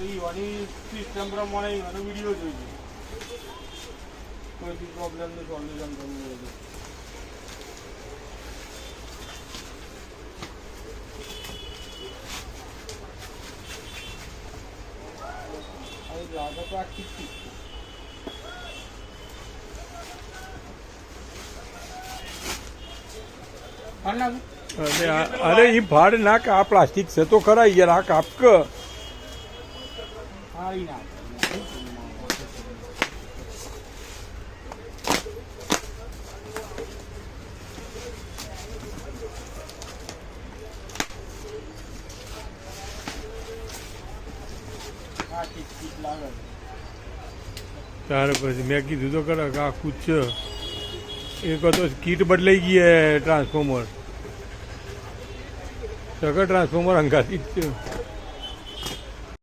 ઈવાની system પ્રમાણે ઈવાનો video જોઈજો. કોઈ બી પ્રોબ્લેમનું solution કરવું હોય તો. લાગે તો આ ઠીક અરે એ ભાડ નાખ, આ પ્લાસ્ટિક છે તો ખરા યાર, આ કાપ કે હારી ના તારે પછી મેં કીધું તો ખરા કે આખું જ છે. એક તો કીટ બદલાઈ ગઈ ટ્રાન્સફોર્મર, સગા ટ્રાન્સફોર્મર અંગાથી જ છે.